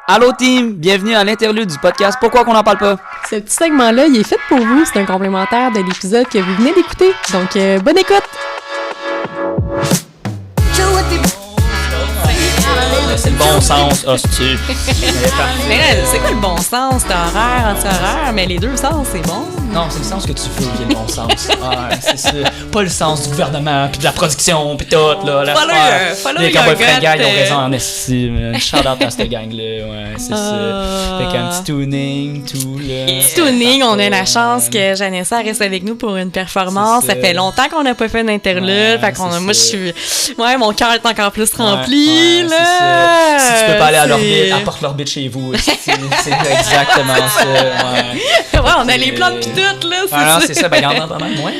Allô team, bienvenue à l'interlude du podcast Pourquoi qu'on n'en parle pas? Ce petit segment-là, il est fait pour vous. C'est un complémentaire de l'épisode que vous venez d'écouter. Donc, bonne écoute! C'est le bon sens, hostie. Mais c'est quoi le bon sens? T'as horaire, anti-horaire, mais les deux sens, c'est bon. Non, c'est le sens que tu veux qui est le bon sens. Ah, c'est ça. Pas le sens du gouvernement, puis de la production, puis tout, là. Follow les your cowboys gut, fringants, ils ont raison en estime. Shout-out à cette gang-là, ouais, c'est ça. Fait qu'un petit tuning, tout, là. Petit tuning, on a la chance que Janessa reste avec nous pour une performance. Ça fait longtemps qu'on n'a pas fait d'interlude. Ouais, fait qu'on, moi, je suis... Ouais, mon cœur est encore plus Ouais, rempli, là. c'est ça. Si tu peux pas aller à l'orbite, apporte l'orbite chez vous. C'est exactement ça, ouais. Ouais, on a les plantes pis tout, là. Ah non, c'est ça, ben il y en a pas mal moins,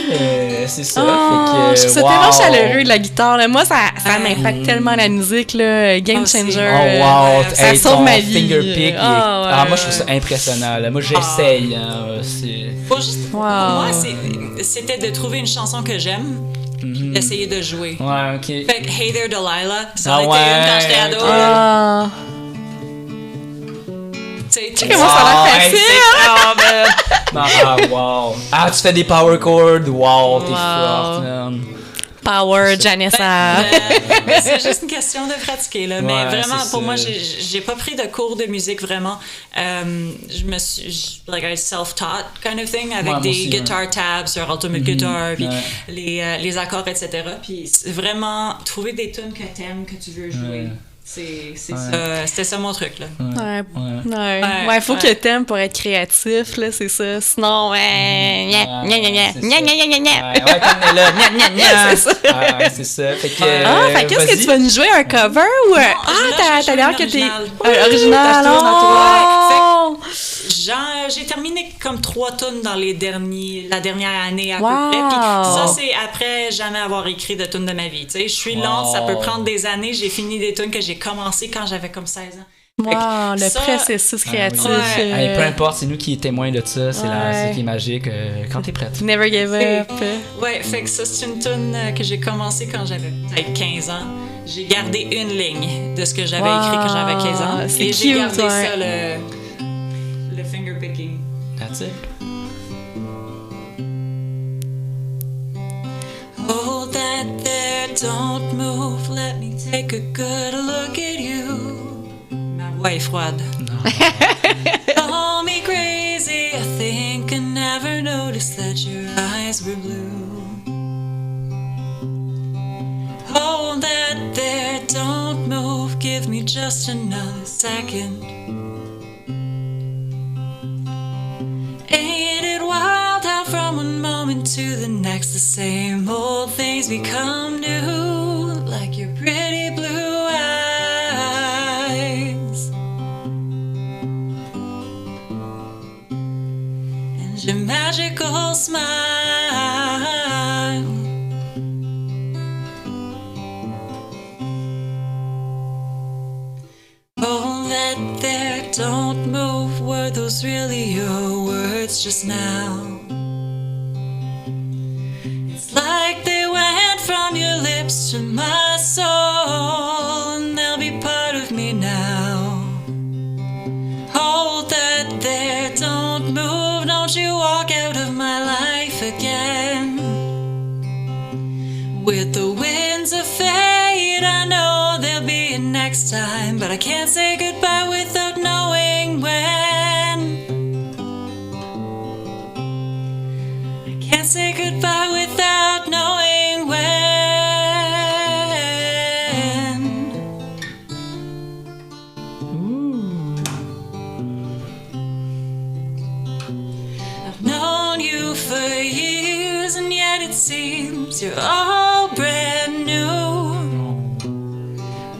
c'est ça. Oh, fait que, je trouve ça tellement chaleureux de la guitare, là. Moi, ça m'impacte tellement la musique, là. Game changer. Oh wow, ça hey, sauve ton ma vie. finger pick. Ouais. Moi je trouve ça impressionnant. Là. Moi j'essaye. Faut juste, Wow. Pour moi, c'était de trouver une chanson que j'aime, puis d'essayer de jouer. Ouais, ok. Fait que Hey There Delilah, ça Ah a été ouais. une quand j'étais ado. Ah. Tu sais, Comment ça a l'air Hey, facile? c'est wow. Ah, tu fais des power chords. Wow, t'es forte, man. Power, Janessa. c'est juste une question de pratiquer, là. Mais Ouais, vraiment, c'est pour ça. moi, j'ai pas pris de cours de musique vraiment. Je me suis, like, I self-taught kind of thing, avec Ouais, moi des aussi, guitar tabs sur Ultimate Guitar, puis ouais. les accords, etc. Puis c'est vraiment trouver des tunes que t'aimes, que tu veux jouer. Ouais. C'était ça mon truc, là. Ouais, faut que t'aimes pour être créatif, là, c'est ça. Sinon, Ouais, comme là, C'est ça. c'est ça. Fait que, fait qu'est-ce que vas-y. tu vas nous jouer, un cover ou un... là, t'as l'air que t'es... original. Original, oh! J'ai terminé comme 3 tunes dans la dernière année à peu Wow. près. Puis ça, c'est après jamais avoir écrit de tunes de ma vie. Tu sais, je suis lente, ça peut prendre des années. J'ai fini des tunes que j'ai commencé quand j'avais comme 16 ans. Wow, le ça- processus créatif. oui. Hey, peu importe, c'est nous qui témoins de ça. C'est Ouais. ce qui est magique. Quand t'es prête. Never give up. Ouais, fait que ça, c'est une tune que j'ai commencé quand j'avais peut-être 15 ans. J'ai gardé une ligne de ce que j'avais écrit quand j'avais 15 ans. C'est Et j'ai cute, gardé ouais. ça, le finger picking. That's it. Hold that there, don't move, let me take a good look at you. Ma voix est froide. Call me crazy, I think I never noticed that your eyes were blue. Hold that there, don't move, give me just another second. Ain't it wild how from one moment to the next the same old things become new, like your pretty blue eyes and your magical smile. Hold that there, don't move, were those really your words just now? It's like they went from your lips to my soul, and they'll be part of me now. Hold that there, don't move, don't you walk out of my life again. With the winds of fate, I know there'll be a next time, but I can't say goodbye without knowing when. I can't say goodbye without knowing when. I've known you for years, and yet it seems you're all brand new.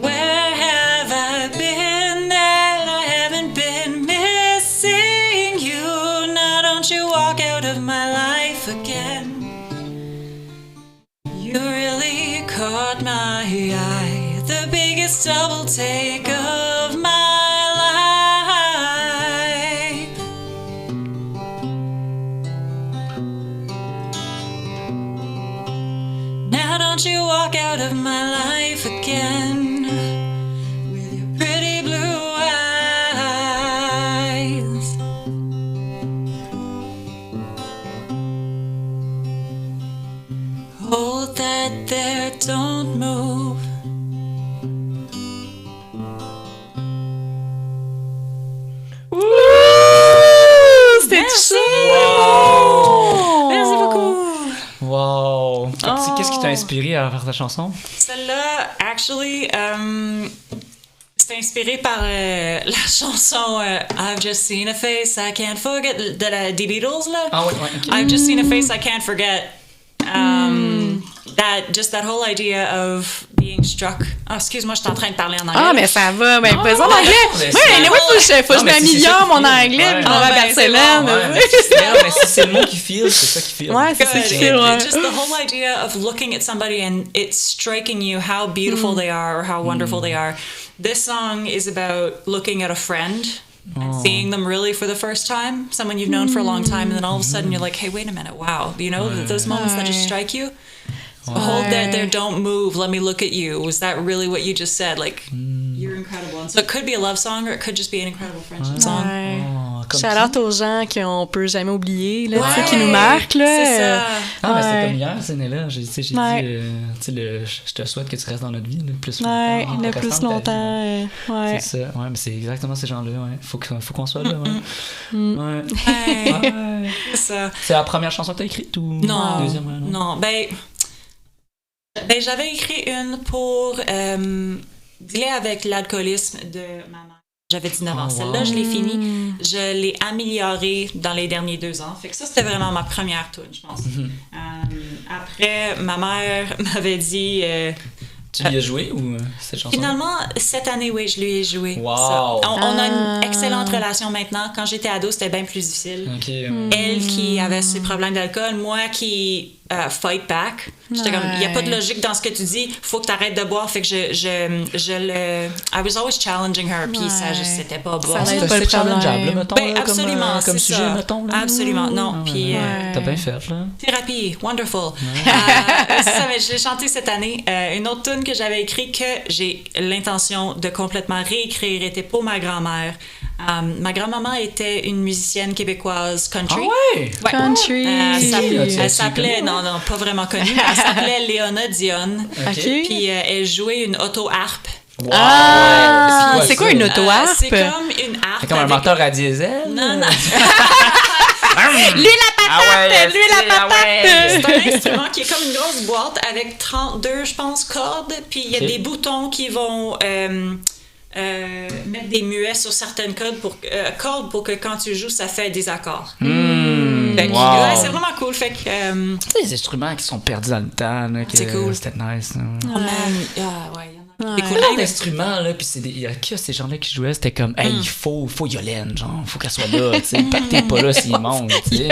Where have I been that I haven't been missing you? Now don't you walk out of my life again. You really caught my eye, the biggest double take of my life. Now don't you walk out of my life again with your pretty blue eyes. t'a inspiré à faire ta chanson? Celle-là, actually, c'est inspiré par la chanson I've Just Seen a Face I Can't Forget des Beatles, là. Ah oui, ouais. Okay. I've just seen a face I can't forget. That whole idea of being struck. Ah, excuse-moi, je suis en train de parler en anglais. Ah, mais ça va. Ben, pas en anglais. mais Oui, c'est- anyway, faut que je m'améliore mon anglais, puis on va à ben, c'est Barcelone. bon, Ouais, mais si c'est le mot qui file, c'est ça qui file. Ouais, c'est ça Good. qui fait, ouais. Just the whole idea of looking at somebody and it's striking you how beautiful they are or how wonderful they are. This song is about looking at a friend and seeing them really for the first time, someone you've known for a long time, and then all of a sudden you're like, hey, wait a minute, wow. You know, those moments that just strike you? Hold there, don't move, let me look at you. Was that really what you just said? Like, you're incredible. And so it could be a love song or it could just be an incredible friendship song. Ouais. Oh, comme Shout-out qui? aux gens qu'on peut jamais oublier, là, tu sais, Ouais, qui nous marquent, là. c'est ça. Ah, mais c'était Ouais. comme hier, cette année-là. J'ai Ouais. dit, tu sais, je te souhaite que tu restes dans notre vie le plus Ouais, longtemps. le restant plus de ta vie, longtemps. Ouais. C'est ça, ouais, mais c'est exactement ces gens-là, ouais. Faut qu'on soit là, ouais. Ouais. Ouais, Ouais. c'est ça. C'est la première chanson que t'as écrite ou Non, la deuxième? Ouais, non. non. Ben, j'avais écrit une pour dealer avec l'alcoolisme de ma mère. J'avais 19 ans. Oh, wow. Celle-là, je l'ai finie. Je l'ai améliorée dans les derniers 2 ans. Fait que ça, c'était vraiment ma première tune, je pense. Après, ma mère m'avait dit... Tu l'y as joué ou cette chanson? Finalement, cette année, oui, je lui ai joué. Wow. Ça. On a une excellente relation maintenant. Quand j'étais ado, c'était bien plus difficile. Ok. Elle qui avait ses problèmes d'alcool, moi qui fight back. J'étais comme, il n'y a pas de logique dans ce que tu dis, faut que tu arrêtes de boire. Fait que I was always challenging her, puis ça, c'était pas bon. Ça C'était l'aide pas le challengeable, problème. mettons, Ben, là, absolument, comme c'est sujet, ça. mettons. Là. Absolument, non. Ah, Puis, ouais. T'as bien fait, là. thérapie, wonderful. C'est ça, mais je l'ai chanté cette année. Une autre tune que j'avais écrite que j'ai l'intention de complètement réécrire était pour ma grand-mère. Ma grand-maman était une musicienne québécoise country. Ah ouais? Ouais. Country. Elle s'appelait, non, pas vraiment connue, elle s'appelait Léona Dion. OK. Puis elle jouait une auto-harpe. Wow. Ah, Ouais, c'est quoi ça? une auto-harpe? C'est comme une harpe. C'est comme un avec- moteur à diesel? Non, non. Lui la patate! Lui la patate! C'est un instrument qui est comme une grosse boîte avec 32, je pense, cordes. Puis il y a Ok. des boutons qui vont mettre des muets sur certaines cordes pour que quand tu joues, ça fait des accords. Fait que, Wow. ouais, c'est vraiment cool. Fait que, Tu sais, les instruments qui sont perdus dans le temps, là, que C'est cool. C'était nice. Là. oh man, ouais, il y en a. C'est Plein cool. d'instruments, là, puis il y a que ces gens-là qui jouaient, c'était comme, hey, il faut Yolène, genre, faut qu'elle soit là, tu sais, pas que t'es pas là s'il monte, tu sais.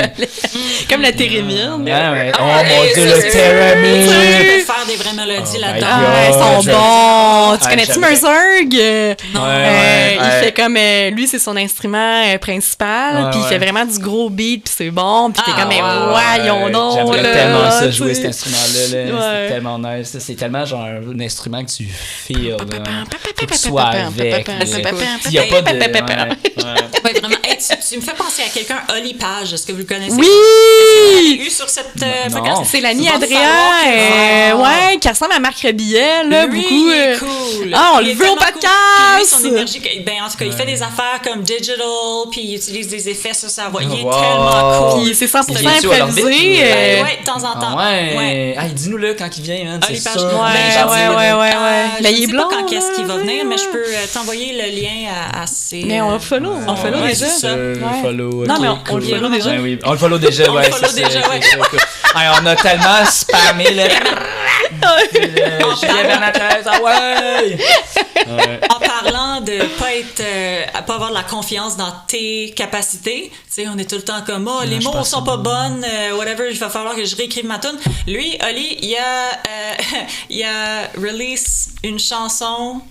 Comme la térémine. Ouais. Oh Ah, mon hey, dieu, ça, le c'est- pyramide! Tu peux faire des vraies mélodies Oh là-dedans. my Ah, ils sont je- bons. Tu Ah, connais-tu j'aimerais. Merzerg? Ouais, Il fait comme... lui, c'est son instrument principal, Ouais, puis il ouais. fait vraiment du gros beat, puis c'est bon, puis t'es Ah, comme, mais ouais. voyons donc, J'aimerais là, tellement ça, tu jouer sais. cet instrument-là, là. Ouais. C'est tellement nice, c'est tellement genre un instrument que tu feels, là. Faut que tu sois avec, là. Il y a pas de... Ouais, vraiment. Hey, tu me fais penser à quelqu'un, Oli Page. Est-ce que vous le connaissez? Oui! Eu sur cette Non. podcast? C'est l'ami Tu vas Adrien, savoir que- ouais, qui ressemble à Marc Rebillet, là, Lui, beaucoup. il est cool. Ah, on Il le est veut au tellement cool. podcast! Puis lui, son énergie, ben, en tout cas, il fait des affaires comme digital, puis il utilise des effets sur sa voix. Il est Wow. tellement cool. Puis c'est 100% Il vient-tu à improvisé. l'orbite, Ouais, de temps en Ah temps. ouais! Ah, dis-nous-le quand il vient, hein, Oli c'est Page. sûr. Ouais, Ben, Gentil, ouais. là. Je Ben, ne il est sais blond, pas quand qu'est-ce qu'il va là, venir, mais je ouais. peux t'envoyer le lien à ses... Mais on follow, on follow Ouais, déjà. c'est ça. Le Ouais. follow, Non, ok, mais on cool. le follow déjà. Ouais, oui, on le follow déjà, On ouais. le follow c'est déjà, ça, ouais. c'est cool. Hey, on a tellement spammé le... Julien Bernatchez, ah ouais! Ouais. En parlant de pas avoir de la confiance dans tes capacités, tu sais, on est tout le temps comme, oh, les je mots pense sont que- pas bonnes, whatever, il va falloir que je réécrive ma tune. Lui, Oli, il a release une chanson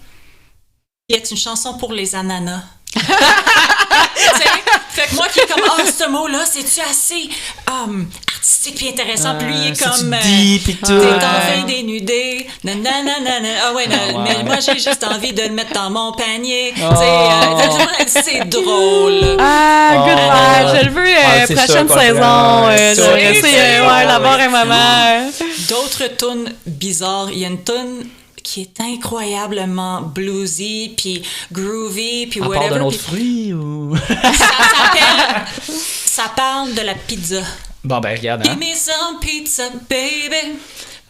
qui est une chanson pour les ananas. Tu sais, fait que moi qui est comme, oh, ce mot-là, c'est-tu assez artistique puis intéressant? Puis lui, il est comme, deep et tout. t'es enfin dénudé, nanana. Ah ouais, mais moi j'ai juste envie de le mettre dans mon panier. Tu sais, c'est drôle. Ah, good Oh. vibes. Je le veux Ah, c'est prochaine ça, saison. c'est ça. J'aimerais essayer, C'est ouais, ça, d'avoir ouais. un moment. D'autres tunes bizarres. Il y a une tune qui est incroyablement bluesy, puis groovy, puis À part whatever. d'un autre puis fruit ou... ça parle de la pizza. Bon, ben, regarde, hein. Give me some pizza, baby.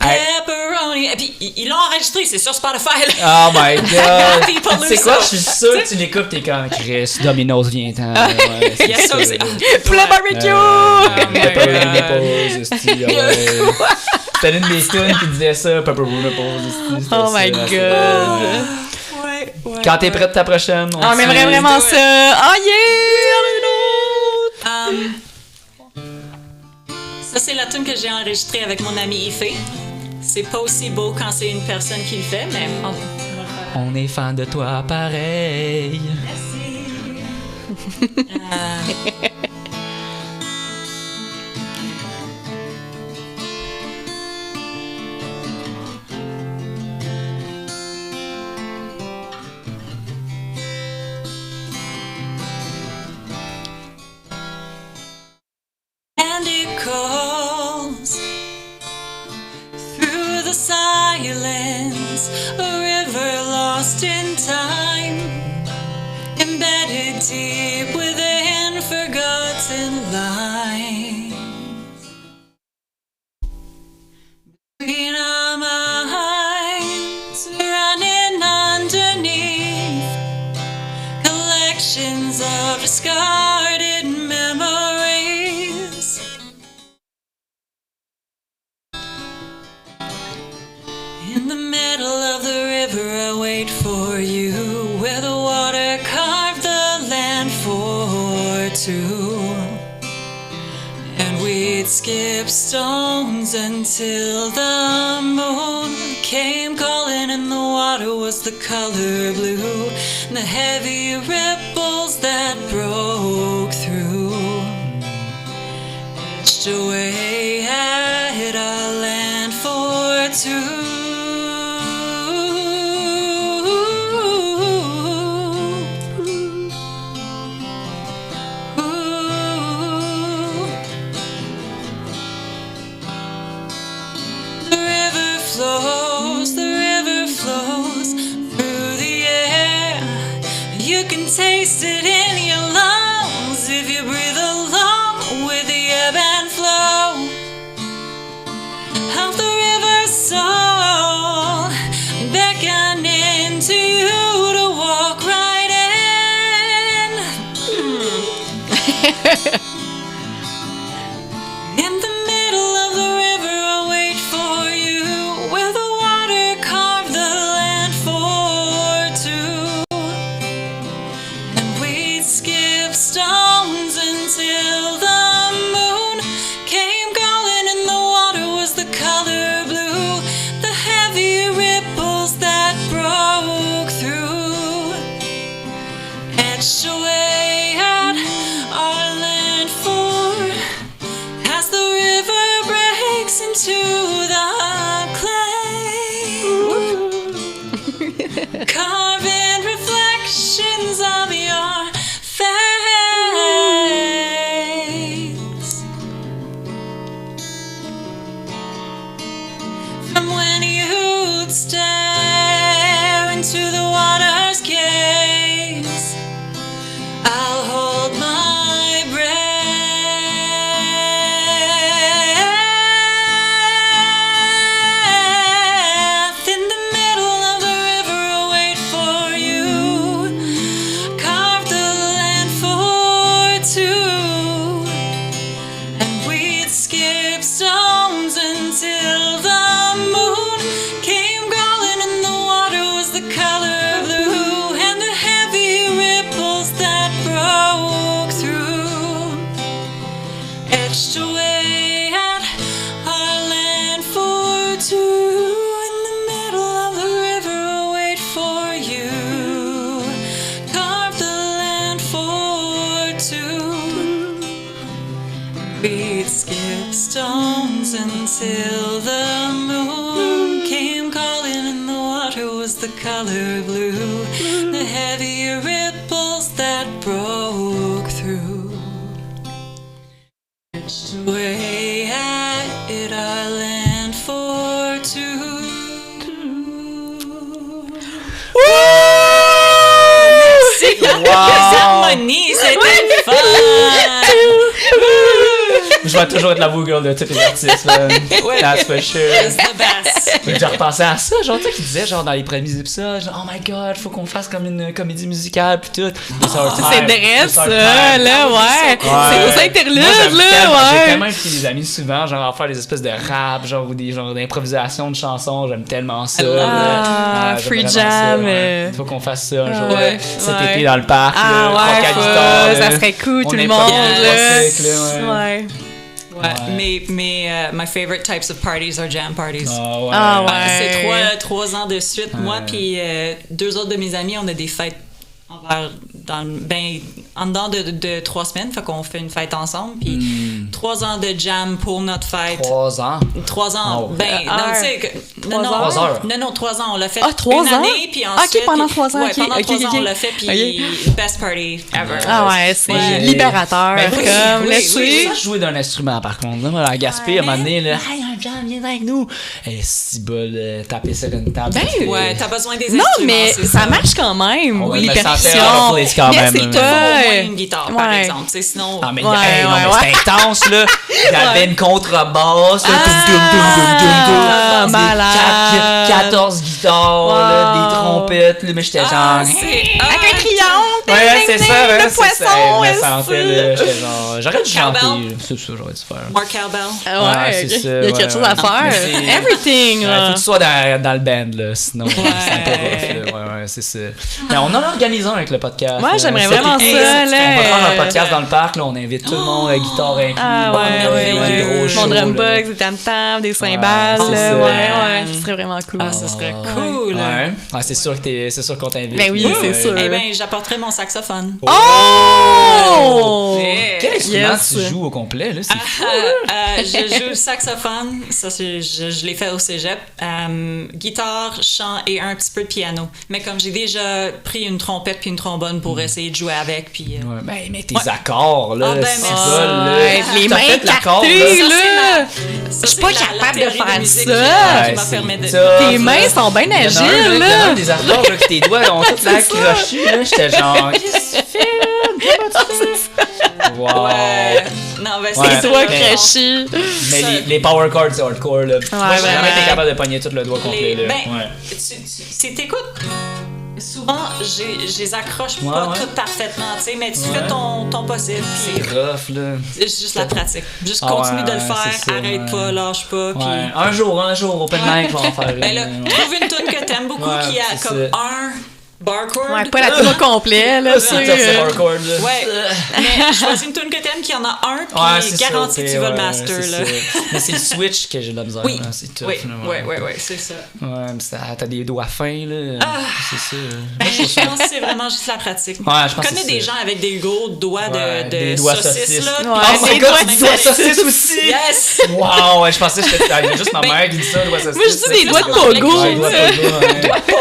Pepperoni. Et puis, ils l'ont enregistré, c'est sur Spotify. Là. Oh my god! People C'est lose quoi? ça. Je suis sûr que tu l'écoutes, t'es comme Chris, Domino's vient-t'en. Ouais, Il y a ça aussi. Poulet barbecue! Pepperoni Nipples, esti, ouais. C'était l'une des tunes qui disait ça, Pepperoni Nipples, esti. Oh my god! Ouais. Quand t'es prête ta prochaine, On aimerait vraiment ça! Oh yeah! Ça, c'est la tune que j'ai enregistrée avec mon ami Ifé. C'est pas aussi beau quand c'est une personne qui le fait, mais on va faire. On est fan de toi pareil. And it calls through the silence, a river lost in time, embedded deep within forgotten lines. Between our minds, running underneath collections of discarded memories. In the middle of the river, I wait for you, where the water carved the land for two. And we'd skip stones until the moon came calling, and the water was the color blue. And the heavy ripples that broke through etched away at our land for two. The river flows through the air. You can taste it in your lungs if you breathe along with the ebb and flow of the river's soul, beckoning to you to walk right in. In the middle of the river, I'll wait for you, where the water carved the land for two. And we'd skip stones until the moon came calling, and the water was the color blue. The heavy ripples that broke through etched away at our land for, as the river breaks into the clay, carving reflections of your face. From when you'd stare into the water's gaze, I'll hold my breath. In the middle of the river, I'll wait for you, carved the land for two. And we'd skip stones until the moon came calling, and the water was the color blue. And the heavy ripples that broke through etched away at our land for two. In the middle of the river, I'll wait for you, carved the land for two. We'd skip stones until the moon came calling, and the water was the color blue. The heavy ripples that broke through etched away at it, our land for two. Merci! Les harmonies, c'était fun! Je vais va toujours être la woo girl de tous les artistes, là. That's for sure. It's the best. J'ai repensé à ça, genre, tu sais, qui disait, genre, dans les premiers épisodes, genre, oh my god, faut qu'on fasse comme une comédie musicale, pis tout. C'est dresse, ça, là, ouais. C'est aux interludes, là, J'ai ouais. tellement invité des amis souvent, genre, à faire des espèces de rap, genre, ou des genres d'improvisation de chansons, j'aime tellement ça. Ah, Ouais, free j'aime jam. vraiment ça, ouais. Faut qu'on fasse ça un jour, ouais, cet ouais. été dans le parc, Ah là, ouais, 3-4 faut- guitares, ça là. serait cool, On tout le est monde, pas là. classique, là, ouais. Ouais. Ouais. My favorite types of parties are jam parties. Ah ouais. Ah ouais. C'est trois ans de suite. Moi puis 2 autres de mes amis, on a des fêtes en dedans de 3 semaines. Fait qu'on fait une fête ensemble. Puis 3 ans de jam pour notre fête. 3 ans. 3 ans. Oh. Non, tu sais que... Non, 3 heures. Non, 3 ans. On l'a fait Ah, 3 une ans? année, puis ensuite... Ok, pendant 3 ans, Ouais, ok, pendant ok, 3 ans, ok. on l'a fait, puis best party ever. Ah ouais, c'est Ouais. libérateur, Ben, oui, comme, oui, laissez. oui. Ça, jouer d'un instrument, par contre. Là, moi, à Gaspé, à un moment donné, là, hey, un jam, viens avec nous. Et si bol, taper sur une table. Ben, Ouais, t'as besoin des Non, instruments, mais c'est ça marche quand même. Ouais, Les mais ça fait percussions. Place quand Mais même, c'est là. Faut au moins pas... une guitare, par Ouais. exemple. C'est sinon... Ah, mais Ouais, hey, non, ouais, mais ouais. c'était intense, là. Il y avait une contrebasse, là, Ah, des malade. 14 guitares, là, Wow. des trompettes, là, mais j'étais genre... c'est... Avec un crayon. Ouais, c'est ça, ouais, le c'est poisson, ça. Hey, je me est-ce sentais, là, j'étais genre... J'aurais dû chanter, Cowbell. là. C'est ça, j'aurais dû faire. Mark Cowbell. Ouais, c'est ok. ça, Il y a ouais, quelque chose ouais. à faire. Mais c'est- Everything, Ouais, là. faut que tu sois dans le band, là, sinon c'est un peu rough, là. Ouais, c'est ça. Mais on en organise un avec le podcast. Ouais, là. j'aimerais Cet vraiment été, ça, On là. va faire un podcast dans le parc, là, on invite tout le monde, la guitare inclus. Ah ouais, des gros Mon shows, drum là. box, des tam-tams, des cymbales, c'est là, ça. ouais, ce serait vraiment cool. Ah, ce serait Ouais. cool. Ouais, ouais, c'est sûr qu'on t'invite. Ben oui, là, c'est ouais. sûr. Eh bien, j'apporterai mon saxophone. Oh! Yeah. Quel instrument Yes. tu joues au complet, là? C'est fou. Je joue le saxophone, ça je l'ai fait au cégep. Guitare, chant et un petit peu de piano. Mais comme j'ai déjà pris une trompette puis une trombone pour essayer de jouer avec, puis Ouais, ben, mais tes accords, là, Ah, ben, c'est merci. ça, là. Ouais, les T'as mains fait l'accord, écartées, là. là! je suis pas capable de faire ça. Qui m'a c'est permis de... ça. Tes mains sont bien Il y en a un, agiles, il y en a là! un des accords, là, que tes doigts ont tout l'air ça. crochus, là. J'étais genre, qu'est-ce que tu fais, là? Comment tu fais? Wow. Ouais. Non, ben Ouais. Tes doigts Mais- crochus. Mais les power chords, c'est hardcore, là. Moi, j'ai jamais vraiment. été capable de pogner tout le doigt complet, là. Ben, Ouais. si t'écoutes, souvent, je les accroche Ouais, pas ouais. toutes parfaitement, tu sais, mais tu Ouais. fais ton possible, C'est puis rough, là. c'est juste la pratique. Juste Ah continue ouais, de le ouais, faire, c'est ça, arrête ouais. pas, lâche pas, puis... Ouais. Un jour, open mic, on va en faire une. Ben là, Ouais. trouve une tune que t'aimes beaucoup Ouais, qui a c'est comme ça. un bar chord. Ouais, pas la tour au complet, là, C'est tu tough, c'est sais. hardcore, là. Ouais, mais choisis une tune que t'aimes qui en a un, Ouais, puis c'est garantis ça, que tu vas le ouais, master, c'est là. ça. Mais c'est le switch que j'ai de la misère, Oui, là. C'est tough, oui, là, ouais, c'est ça. Ouais, mais ça, t'as des doigts fins, là. C'est ça. Je pense que c'est vraiment juste la pratique. Ouais, je pense que connais c'est des ça. gens avec des gros doigts Ouais, de des doigts saucisses, saucisses. là. Ouais, Oh my des god, doigts tu dis doigts saucisses aussi! Yes! Wow, ouais, je pensais que c'était. Il y a juste ma mère qui dit ça, doigts saucisses. Moi, je dis des doigts de pogo. Ouais, doigts de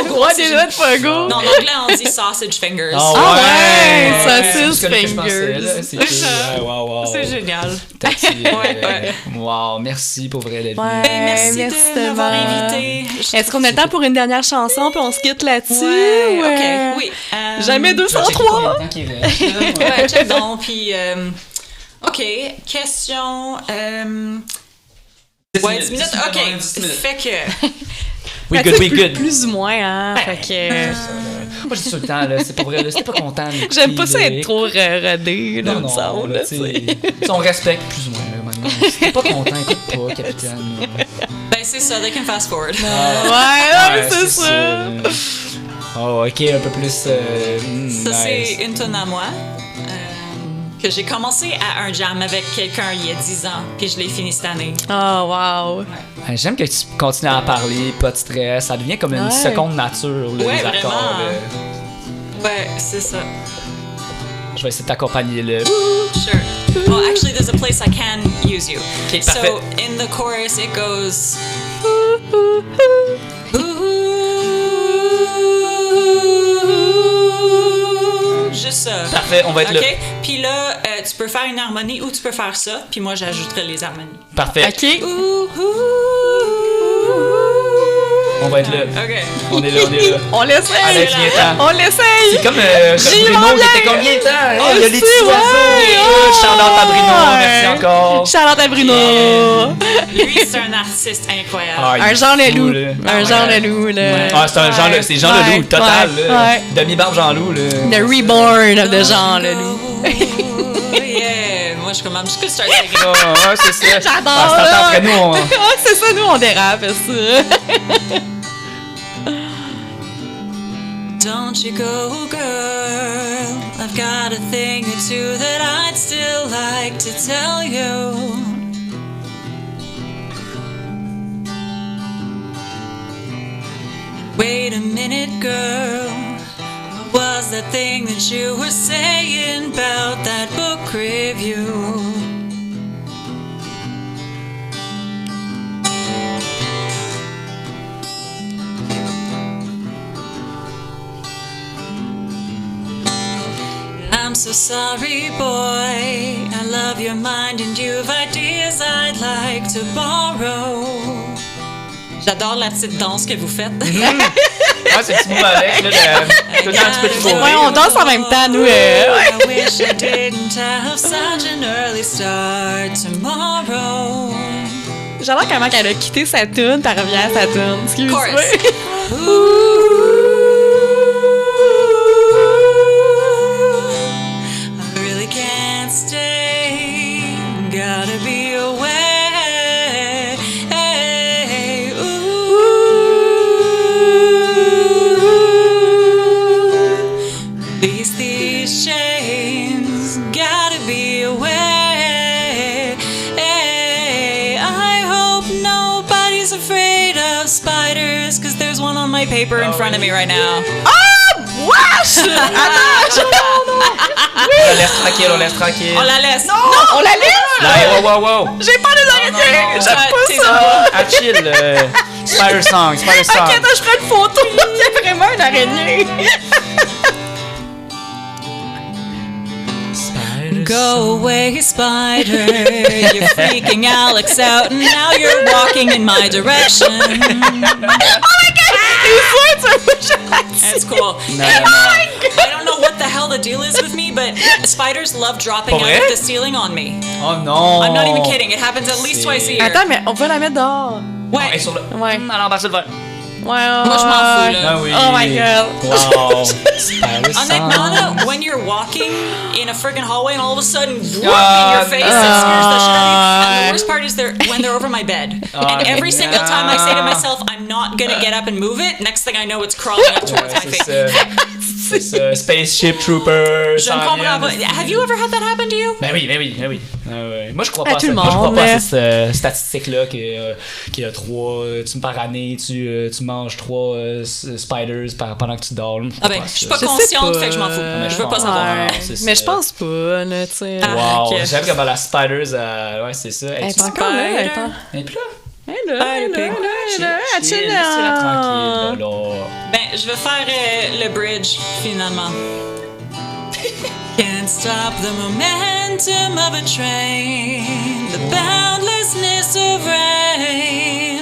pogo, ouais. Ouais, des doigts de pogo. Non, en anglais, on dit sausage fingers. Ah Ah ouais, ouais, saucisse c'est ce que je pensais, fingers. là. C'est cool. Ouais, wow. C'est génial. Ouais. Wow, merci pour vrai, David. Ouais. Ben, merci merci de m'avoir tellement. invité. Est-ce qu'on a le temps pour une dernière chanson, puis on se quitte là-dessus? Ouais, Ouais. ok, oui. Jamais Je vais checker 203! combien de temps qu'il reste, là. Ouais. Ouais, check donc, puis... OK, question... Ouais, 10 minutes, OK. Fait que... We Tu good, sais, we good. Plus ou moins, hein. Fait que... Moi, je dis tout le temps, là, c'est pas vrai, là, c'était pas content. d'écouter, J'aime pas ça là. être trop rodé, là, Non, me non, semble, là, tu tu sais. sais, on respecte plus ou moins, là, maintenant. Si t'es pas content, écoute pas, capitaine. Ben, c'est ça, they can fast forward. Ouais, c'est ça. là. Oh, ok, un peu plus. Ça, nice. c'est une tonne à moi. Que j'ai commencé à un jam avec quelqu'un il y a 10 ans, puis je l'ai fini cette année. Oh, wow. J'aime que tu continues à parler, pas de stress. Ça devient comme une Ouais. seconde nature, là, Ouais, les accords. vraiment. là. Ouais, c'est ça. Je vais essayer de t'accompagner là. Sure. Oh, actually, there's a place I can use you. Okay, parfait. So, in the chorus, it goes... Juste ça. Parfait, on va être OK? là. Puis là, tu peux faire une harmonie ou tu peux faire ça, puis moi, j'ajouterai les harmonies. Parfait. OK. On va être là. OK. On est là. On l'essaye! Alex, viens-t'en. On l'essaye! C'est comme J'y Bruno m'en qui était viens. combien de temps? Hey, Oh, il y a les c'est petits vrai. oiseaux. Charlotte à Bruno, Ouais. merci encore. Charlotte à Bruno! Lui, c'est un artiste incroyable. Ah, il Un est Jean fou, Leloup. là. Un Jean Leloup, là. Ah, c'est un Jean, c'est Jean Ouais, Leloup, total, ouais, là. ouais. Demi-barbe Jean Loup, là. The Reborn de Jean Leloup. Yeah. Moi, je suis comme, I'm just gonna start singing. Ah, ouais, c'est ça. J'adore, Ah, c'est là. après nous, on... Ah, c'est ça, nous, on dérape, ça. Don't you go, girl. I've got a thing or two that I'd still like to tell you. Wait a minute, girl. What was that thing that you were saying about that book review? I'm so sorry, boy. I love your mind and you've ideas I'd like to borrow. J'adore la petite danse que vous faites. Ah, c'est petit move avec, là, tout le temps un petit peu de faux Ouais, on danse en même temps, nous. I wish I didn't have such an early start tomorrow. J'adore comment elle a quitté sa tune, puis elle revient à sa tune. Excuse-moi. Chorus. I really can't stay. Gotta be away. Release these chains. Gotta be away. I hope nobody's afraid of spiders, 'cause there's one on my paper in front of me right now. Wesh! Attends! On laisse tranquille. On la laisse. Non! On la laisse? Là, wow. J'ai pas les araignées! J'aime t'es pas ça! Ah, chill. Spider Song. Ok, attends, je ferai une photo. Il y a vraiment une araignée. Go away, spider. You're freaking Alex out, and now you're walking in my direction. That's cool. No. I don't know what the hell the deal is with me, but spiders love dropping Pour out vrai? of the ceiling on me. Oh non. I'm not even kidding. It happens at least twice a year. Attends, mais on peut la mettre dehors. Ouais, Ouais. sur le... Ouais. Alors, passe le verre. Ouais, Moi, je m'en fous, là. Ah oui. Oh my God. Wow. Spider Honnêtement, Song. là, when you're walking in a friggin' hallway and all of a sudden, whoop, in Ah, your face, it scares the shit out of you. And the worst part is when they're over my bed. And every single time I say to myself, I'm not gonna get up and move it, next thing I know, it's crawling up towards my face. C'est ça. Spaceship Trooper. Je ne comprends pas. Have you ever had that happen to you? Ben oui. Ah ouais. Moi, je crois À pas à tout ça. le Moi, je crois monde, pas à là. cette statistique-là qu'il y a 3... par année, tu manges 3 spiders pendant que tu dors. Je Ah crois ben, pas à je suis ça. pas Je sais consciente, pas. fait que je m'en fous. Mais Je veux pas savoir. Ouais. c'est Mais ça. je pense pas, là, tu sais. Wow, Ok. j'aime comment la spiders, ouais, c'est ça. Elle est encore là, elle est pas- Elle est plus là. Elle est là, elle est là, elle est là, elle Chill, est laissez-la là. tranquille, là. Ben, je vais faire le bridge, finalement. Can't stop the momentum of a train, the boundlessness of rain,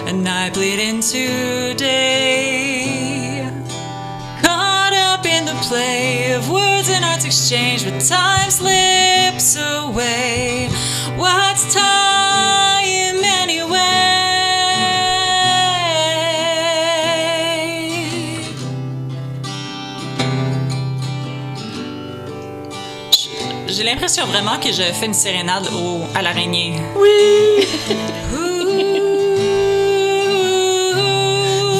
and I bleed into day. Caught up in the play of words and arts exchanged, but time slips away. What's time anyway? J'ai l'impression vraiment que je fais une sérénade à l'araignée. Oui!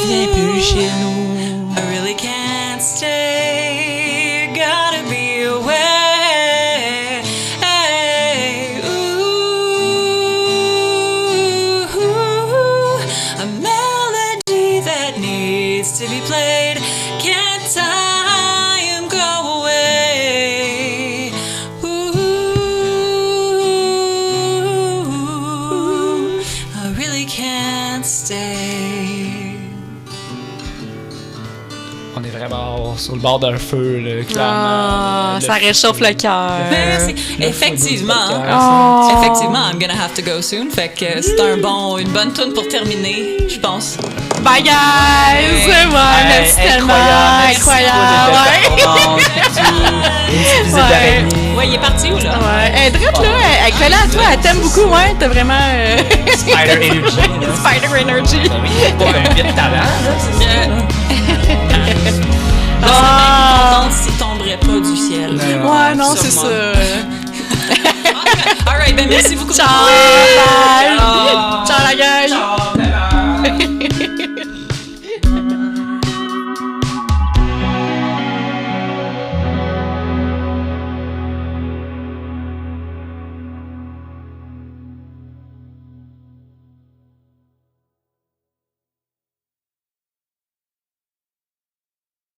Viens plus chez nous. I really can't stay. Gotta be away. Hey, ooh, a melody that needs to be played. Can't time go away? Ooh, I really can't stay. On est vraiment sur le bord d'un feu, là, clairement. Ah, Le ça réchauffe le cœur. Merci. Le Effectivement. feu du Oh. Effectivement, I'm gonna have to go soon. Fait que c'est une bonne tune pour terminer, je pense. Bye, guys! Merci tellement! Incroyable! Ouais, il est parti où, là? Ouais, elle est drette, là. Elle collait à toi, elle t'aime beaucoup, ouais. T'as vraiment... Spider Energy. Spider Energy. Pas un bit de talent, là, c'est ça. Ah! S'il tomberait pas du ciel. Ouais, non, c'est ça. Alright, ben merci beaucoup. Ciao! Bye! Ciao, la gang!